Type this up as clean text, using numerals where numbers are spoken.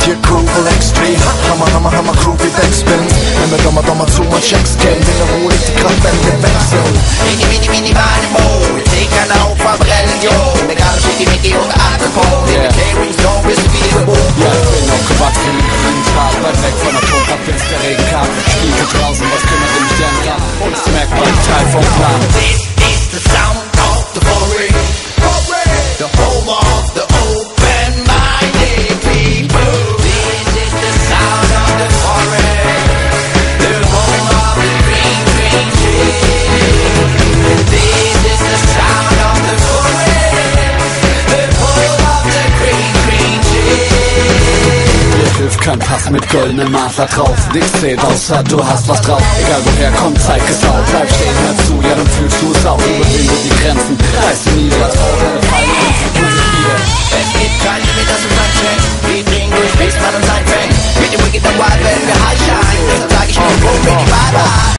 hier cool extrem. Hammer Crew wie Backspin. Wenn wir Dommer zu mal Checks kennen, wiederhole ich die Kraft, wenn wir wechseln. Mini Mode, ich kann auch verbrennen, yo. Egal ob Mickey und Atemphone, in der K-Ring-Zone bist du wie geboren. Ja, ich bin aufgewachsen in grünen Tal, weit weg von der Pumpe, bis der Regen kam. Stiefel draußen, was kümmert mich denn dran? Und es merkt man Teil vom Plan. This is the sound of the foray, the home of the open-minded people. This is the sound of the foray, the home of the green tree. This is the sound of the foray, the home of the green tree. Dir hilft kein Pass mit goldenen Maßer drauf. Nix zählt außer du hast was drauf. Egal woher kommt, zeig es auf. Bleib stehen dazu, ja dann fühlst du es auch. Überwinde die Grenzen, reiß du nieder, das Wort, deine Feinde.